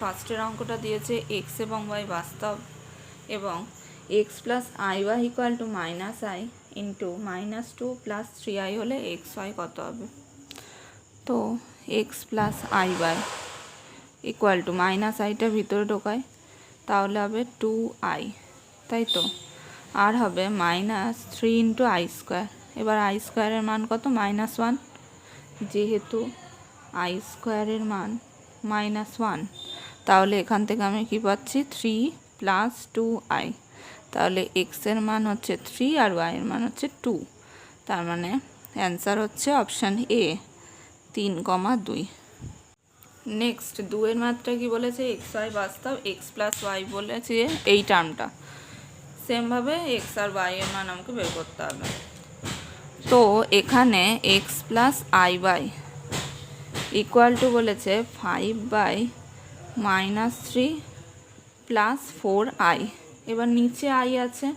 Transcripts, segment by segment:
ফার্স্টের অঙ্কটা দিয়েছে এক্স এবং ওয়াই বাস্তব এবং X plus I Y equal to minus I into -2 plus 3i হলে এক্স ওয়াই কত হবে। তো X plus I Y equal to minus আইটা ভিতরে ঢোকায়, তাহলে হবে 2i, তাই তো। আর হবে -3 ইন্টু আই স্কোয়ার। এবার আই স্কোয়ারের মান কত? -1। যেহেতু আই স্কোয়ারের মান -1, তাহলে এখান থেকে আমি কি পাচ্ছি? 3 প্লাস 2i। তাহলে এক্সের মান হচ্ছে 3 আর ওয়াইয়ের মান হচ্ছে 2। তার মানে অ্যান্সার হচ্ছে অপশান এ 3,2। নেক্সট 2-এর মাত্রা কি বলেছে? এক্স ওয়াই বাস্তব, এক্স প্লাস ওয়াই বলেছে এই টার্মটা। সেমভাবে এক্স আর ওয়াইয়ের মান আমাকে বের করতে হবে। তো এখানে X plus I Y equal to বলেছে 5/-3 প্লাস 4i। এবার নিচে আই আছে,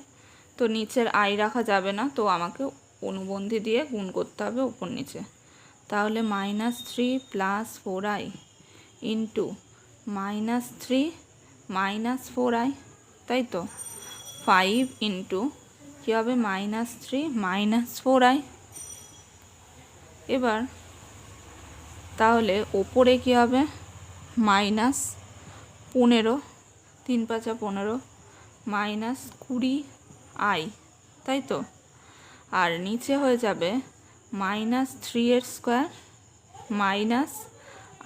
তো নিচের আই রাখা যাবে না, তো আমাকে অনুবন্ধী দিয়ে গুণ করতে হবে উপর নিচে। তাহলে -3 প্লাস 4i ইন্টু -3 -4i, তাই তো। 5 ইন্টু কী হবে? -3 -4i। এবার তাহলে ওপরে কী হবে? -15, 3 × 5 = 15, -20i, তাই তো। আর নিচে হয়ে যাবে -3 স্কোয়ার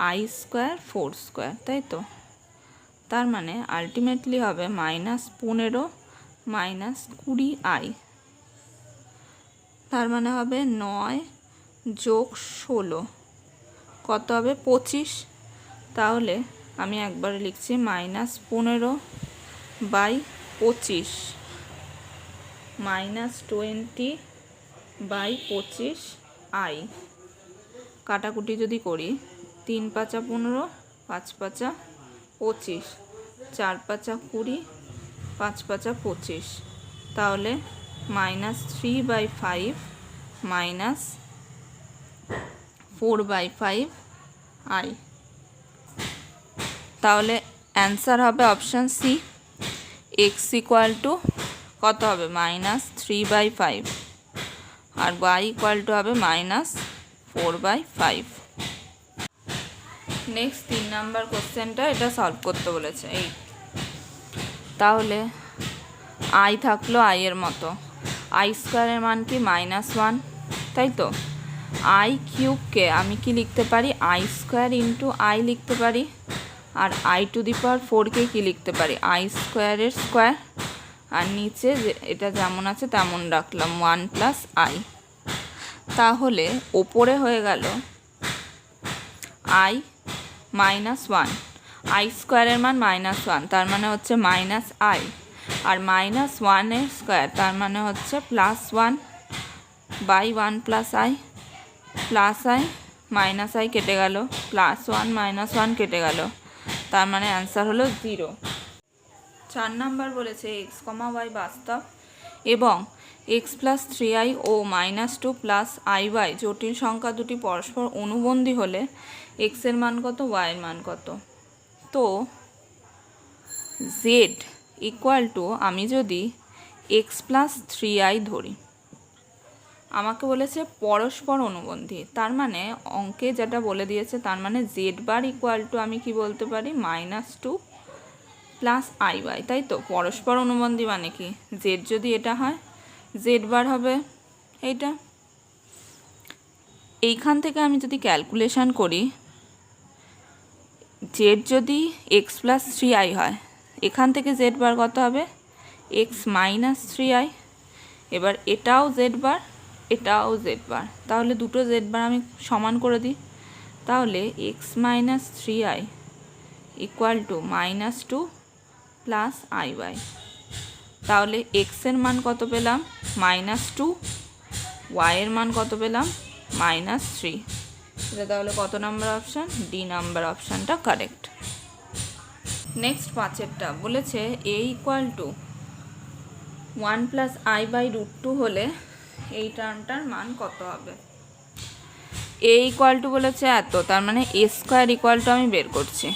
-i স্কোয়ার 4 স্কোয়ার, তাই তো। তার মানে আলটিমেটলি হবে -15 -20i। তার মানে হবে 9 + 16 কত হবে? 25। তাহলে আমি একবারে লিখছি -15/25 -20/25i। কাটাকুটি যদি করি, 3 × 5 = 15, 5 × 5 = 25, 4 × 5 = 20, 5 × 5 = 25। তাহলে -3/5 -4/5i। তাহলে অ্যান্সার হবে option C. X equal to কত হবে? -3/5 আর ওয়াই ইকুয়াল টু হবে -4/5। নেক্সট 3 নাম্বার কোশ্চেনটা, এটা সলভ করতে বলেছে। এই তাহলে আই থাকলো আই এর মতো, আই স্কোয়ারের মান কি? -1, তাই তো। আই কিউবকে আমি কি লিখতে পারি? আই স্কোয়ার ইন্টু আই লিখতে পারি। আর i⁴কে কি লিখতে পারি? আই স্কোয়ারের স্কোয়ার। আর নিচে এটা যেমন আছে তেমন রাখলাম 1 + i। তাহলে ওপরে হয়ে গেল i -1, আই স্কোয়ারের মান -1, তার মানে হচ্ছে -i। আর -1 স্কোয়ার তার মানে হচ্ছে +1/1 + i প্লাস i -i কেটে গেল, +1 -1 কেটে গেল, তার মানে অ্যান্সার হলো 0। 4 নাম্বার বলেছে এক্স, ওয়াই বাস্তব এবং এক্স প্লাস 3i ও -2 প্লাস iy জটিল সংখ্যা দুটি পরস্পর অনুবন্ধী হলে এক্সের মান কত, ওয়াইয়ের মান কত। তো জেড ইকুয়াল টু, আমি যদি এক্স প্লাস 3i ধরি, আমাকে বলেছে পরস্পর অনুবন্ধী, তার মানে অঙ্কে যেটা বলে দিয়েছে তার মানে z⁻ ইকুয়াল টু আমি কি বলতে পারি? -2 প্লাস iy, তাই তো। পরস্পর অনুবন্ধী মানে কি? জেড যদি এটা হয়, z⁻ হবে এইটা। এইখান থেকে আমি যদি ক্যালকুলেশন করি, জেড যদি এক্স প্লাস 3i হয়, এখান থেকে z⁻ কত হবে? x - 3i। এবার এটাও z⁻, এটাও z⁻, তাহলে দুটো z⁻ আমি সমান করে দিই। তাহলে x - 3i equal two -2 plus iy। তাহলে এক্সের মান কত পেলাম? -2, ওয়াইয়ের মান কত পেলাম? -3। এটা তাহলে কত নাম্বার অপশান? ডি নাম্বার অপশানটা কারেক্ট। নেক্সট 5-এরটা বলেছে a ইকুয়াল টু 1 + i/√2 হলে এই টার্মটার মান কত হবে। এ ইকুয়াল টু বলেছে এত, তার মানে এ স্কোয়ার ইকুয়াল টু আমি বের করছি।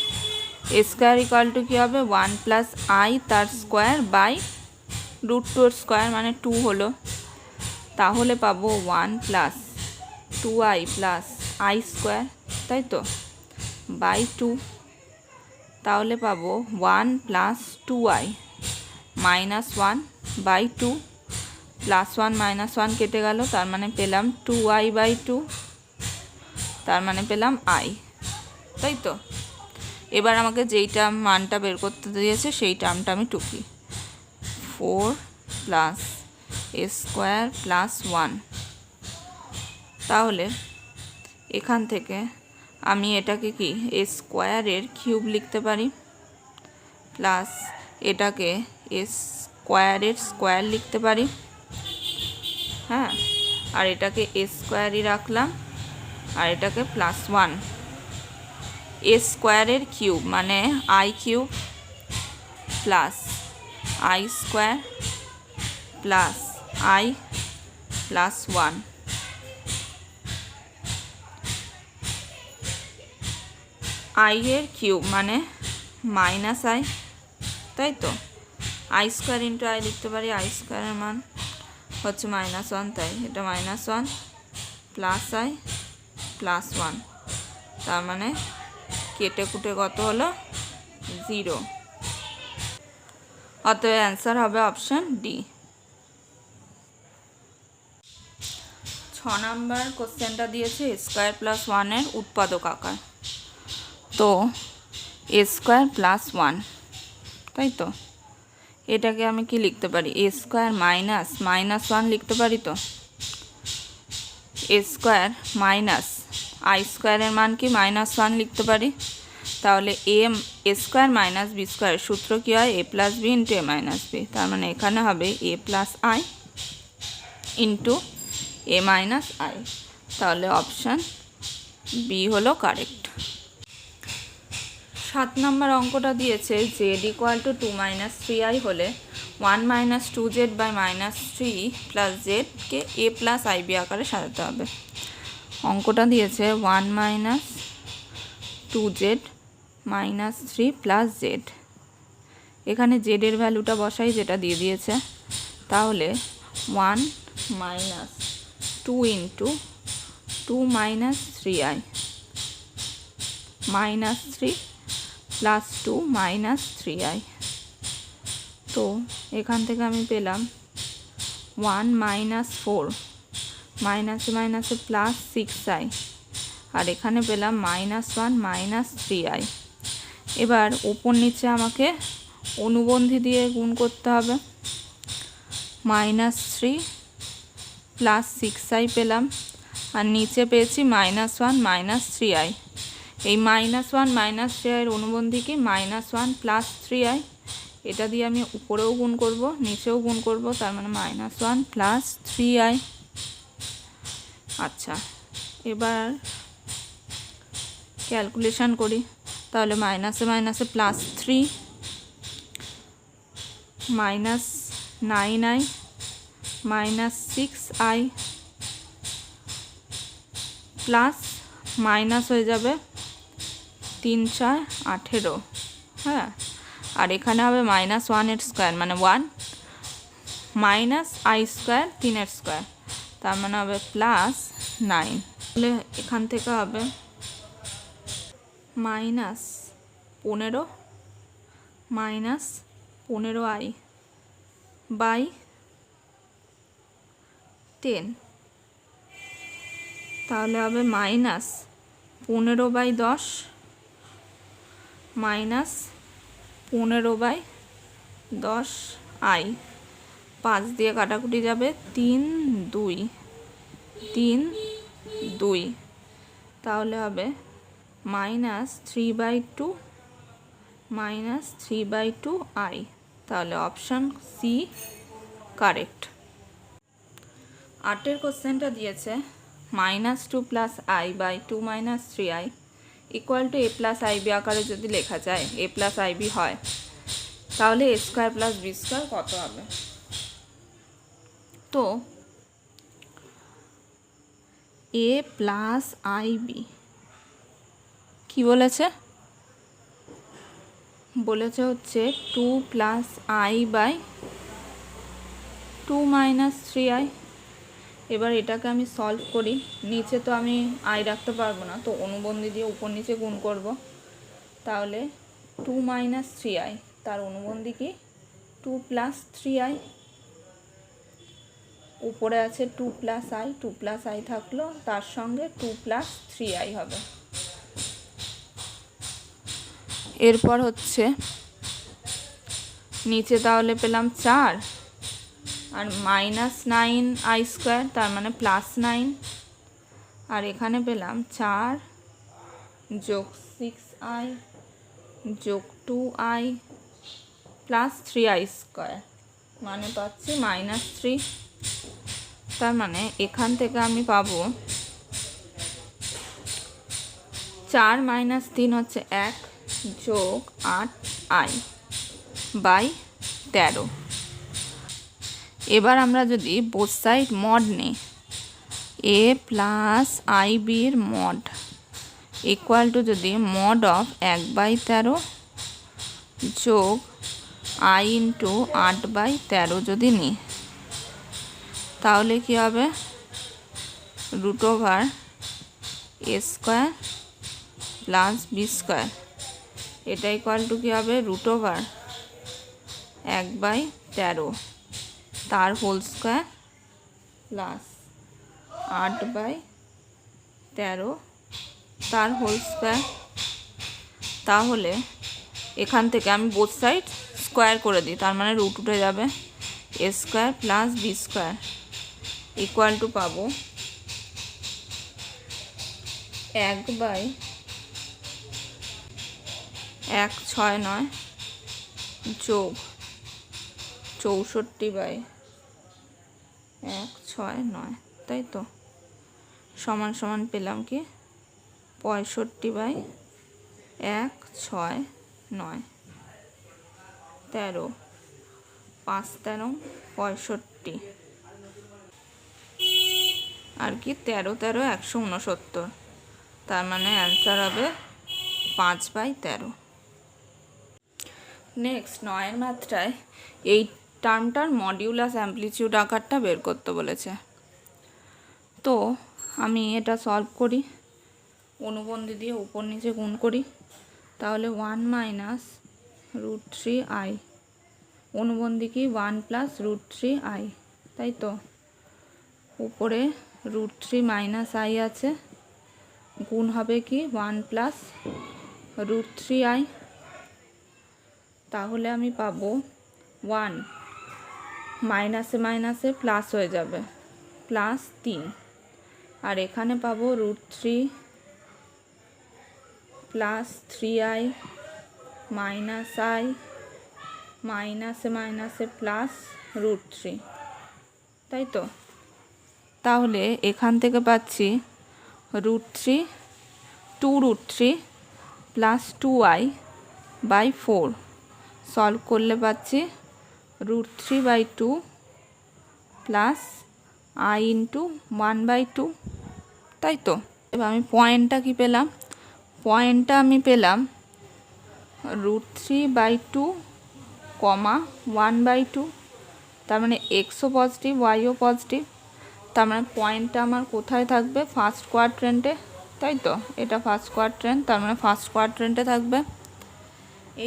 এ স্কোয়ার ইকুয়াল টু কী হবে 1 প্লাস আই তার স্কোয়ার বাই √2 এর স্কোয়ার মানে 2 হলো, তাহলে পাবো 1 plus 2i plus I square, তাই তো, বাই 2, তাহলে পাবো 1 plus 2i minus 1 by 2, plus 1 minus 1 কেটে গেল, তার মানে পেলাম 2i বাই 2, তার মানে পেলাম i, তাই তো। এবার আমাকে যেই টার্ম মানটা বের করতে দিয়েছে সেই টার্মটা আমি টুকি, 4 প্লাস এ স্কোয়ার প্লাস 1, তাহলে এখান থেকে আমি এটাকে কি এ স্কোয়ারের কিউব লিখতে পারি, প্লাস এটাকে এ স্কোয়ারের স্কোয়ার লিখতে পারি, হ্যাঁ, আর এটাকে এ স্কোয়ারই রাখলাম, আর এটাকে প্লাস 1, এ স্কোয়ারের কিউব মানে I cube plus I square plus I plus 1, I এর কিউব মানে মাইনাস আই, তাই তো, আই স্কোয়ার ইন্টু আই লিখতে পারি, আই স্কোয়ারের মান হচ্ছে -1, তাই এটা -1 প্লাস আই প্লাস 1, তার মানে কেটে কুটে কত হলো 0, অতএব অ্যান্সার হবে অপশান ডি। 6 নাম্বার কোশ্চেনটা দিয়েছে এ স্কোয়ার প্লাস 1 উৎপাদক আকার, তো এ স্কোয়ার প্লাস 1, তাই তো, এটাকে আমি কি লিখতে পারি, এ স্কোয়ার মাইনাস -1 লিখতে পারি, তো এ স্কোয়ার মাইনাস আই স্কোয়ারের মান কি -1 লিখতে পারি, তাহলে এ স্কোয়ার মাইনাস বি স্কোয়ারের সূত্র কী হয়, A plus B into A minus B, তার মানে এখানে হবে A plus I into A minus I, তাহলে অপশান বি হলো কারেক্ট। 7 নম্বর অঙ্কটা দিয়েছে Z equal to 2 minus 3i হলে 1 মাইনাস 2z বাই -3 প্লাস জেডকে এ প্লাস আইবি আকারে সাজাতে হবে। অঙ্কটা দিয়েছে 1 minus 2z minus 3 plus Z, এখানে জেডের ভ্যালুটা বসাই যেটা দিয়ে দিয়েছে, তাহলে 1 minus 2 into 2 minus 3i minus 3 plus 2 minus 3i, তো এখান থেকে আমি পেলাম 1 মাইনাস 4 মাইনাসে মাইনাসে প্লাস 6i, আর এখানে পেলাম -1 মাইনাস 3i। এবার ওপর নিচে আমাকে অনুবন্ধী দিয়ে গুণ করতে হবে, -3 প্লাস 6i পেলাম, আর নিচে পেয়েছি -1 মাইনাস 3i, এই -1 মাইনাস 3i এর অনুবন্ধী কি -1 প্লাস 3i, এটা দিয়ে আমি উপরেও গুণ করব নিচেও গুণ করব, তার মানে -1 প্লাস 3i। আচ্ছা, এবার ক্যালকুলেশন করি, তাহলে মাইনাসে মাইনাসে plus 3 minus 9i minus 6i plus minus হয়ে যাবে 3 4 18, হ্যাঁ, আর এখানে হবে -1 এর স্কোয়ার মানে 1 মাইনাস আই স্কোয়ার 3 এর স্কোয়ার, তার মানে হবে প্লাস 9, তাহলে এখান থেকে হবে -15 মাইনাস 15i বাই 10, তাহলে হবে -15/10 মাইনাস 15/10i, 5 দিয়ে কাটাকুটি যাবে 3 2, তাহলে হবে -3/2 মাইনাস 3/2i, তাহলে অপশান সি কারেক্ট। 8 কোশ্চেনটা দিয়েছে -2 plus i by 2 minus 3i equal to A plus IB আকারে যদি লেখা যায়, এ প্লাস আইবি হয়, তাহলে A square plus B square কত হবে। তো এ প্লাস আইবি কি বলেছে, বলেছে হচ্ছে 2 plus I by 2 minus 3i। এবার এটাকে আমি সলভ করি। নিচে তো আমি আই রাখতে পারবো না, তো অনুবন্ধী দিয়ে উপর নিচে গুণ করব। তাহলে 2 মাইনাস 3i, তার অনুবন্ধী কি 2 প্লাস 3i। উপরে আছে 2 প্লাস আই, 2 প্লাস আই থাকলো, তার সঙ্গে 2 প্লাস 3i হবে। এরপর হচ্ছে নিচে তাহলে পেলাম 4 আর মাইনাস 9i স্কোয়ার, তার মানে প্লাস 9। আর এখানে পেলাম 4 যোগ 6i যোগ 2i প্লাস 3i স্কোয়ার, মানে পাচ্ছি মাইনাস 3। তার মানে এখান থেকে আমি পাবো 4 মাইনাস 3 হচ্ছে 1 যোগ 8i বাই 13। এবার আমরা যদি বোথ সাইড মড নিই, a প্লাস আই বির মড ইকুয়াল টু যদি মড অফ 1/13 যোগ i ইন্টু 8/13 যদি নিই, তাহলে কি হবে root over a square plus B square, এটা ইকুয়াল টু কী হবে রুট ওভার 1/13 তার হোল স্কোয়ার প্লাস 8/13 তার হোল স্কোয়ার। তাহলে এখান থেকে আমি বোথ সাইড স্কোয়ার করে দিই, তার মানে রুট উঠে যাবে, A square plus B square equal to পাবো 1/169 যোগ 64/169, তাই তো, সমান সমান পেলাম কি 65/169, 13 5 13 65 আর কি 13 13 169, তার মানে অ্যান্সার হবে 5/13। নেক্সট 9 মাত্রায় এই টার্মটার মডিউলাস অ্যাম্পলিটিউড আকারটা বের করতে বলেছে। তো আমি এটা সলভ করি, অনুবন্ধী দিয়ে উপর নিচে গুণ করি। তাহলে 1 মাইনাস রুট 3i, অনুবন্ধী কি 1 প্লাস রুট 3i, তাই তো। উপরে রুট 3 মাইনাস আই আছে, গুণ হবে কি 1 প্লাস রুট 3i। তাহলে আমি পাবো 1 মাইনাসে মাইনাসে প্লাস হয়ে যাবে, প্লাস 3। আর এখানে পাবো root 3 plus 3i minus I মাইনাসে মাইনাসে প্লাস রুট 3, তাই তো। তাহলে এখান থেকে পাচ্ছি root 3 2 root 3 plus 2i by 4, solve করলে পাচ্ছি রুট 3/2 প্লাস আই ইন্টু 1/2, তাই তো। এবার আমি পয়েন্টটা কি পেলাম, পয়েন্টটা আমি পেলাম রুট 3/2 কমা 1/2, তার মানে এক্সও পজিটিভ ওয়াইও পজিটিভ, তার মানে পয়েন্টটা আমার কোথায় থাকবে ফার্স্ট কোয়াড্রেন্টে, তাই তো। এটা ফার্স্ট কোয়াড্রেন্ট, তার মানে ফার্স্ট কোয়াড্রেন্টে থাকবে।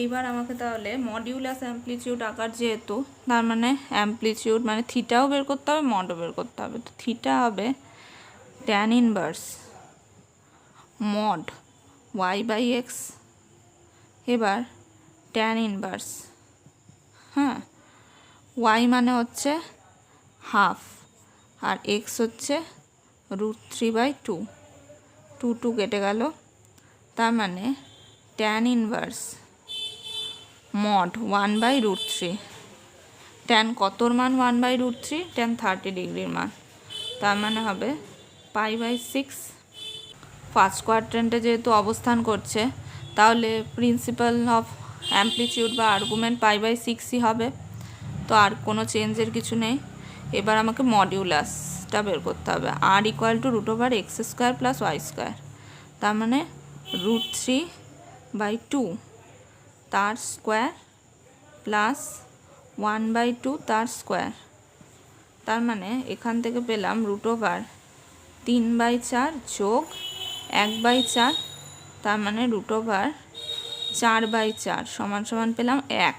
এইবার আমাকে তাহলে মডিউলাস অ্যাম্পলিটিউড আকার যেহেতু, তার মানে অ্যাম্পলিটিউড মানে থিটাও বের করতে হবে, মডও বের করতে হবে। তো থিটা হবে ট্যান ইনভার্স মড y/x, এবার ট্যান ইনভার্স, হ্যাঁ, y মানে হচ্ছে হাফ আর x হচ্ছে রুট 3/2, 2 2 কেটে গেল, তার মানে ট্যান ইনভার্স মড 1/√3, ট্যান কতর মান 1/√3, ট্যান 30 ডিগ্রির মান, তার মানে হবে π/6। ফার্স্ট কোয়াড্রেন্টে যেহেতু অবস্থান করছে, তাহলে প্রিন্সিপাল অফ অ্যাম্পলিটিউড বা আর্গুমেন্ট π/6ই হবে, তো আর কোনো চেঞ্জের কিছু নেই। এবার আমাকে মডিউলাসটা বের করতে হবে, আর equal to root over X square plus Y square, তার মানে √3/2, তার স্কোয়ার প্লাস 1/2 তার স্কোয়ার। তার মানে এখান থেকে পেলাম √3/4 যোগ 1/4, তার মানে √4/4 সমান সমান পেলাম 1।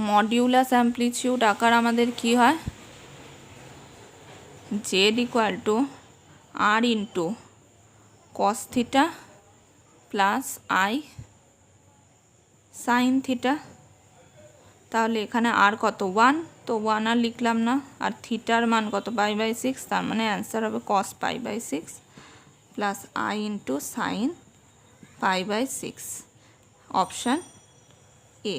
মডিউলাস অ্যামপ্লিটিউড আকার আমাদের কি হয়? z = r × cos θ plus i sin θ। তাহলে এখানে আর কত 1, তো 1 আর লিখলাম না। আর থিটার মান কত π/6, তার মানে অ্যান্সার হবে cos π/6 plus i × sin π/6, option A.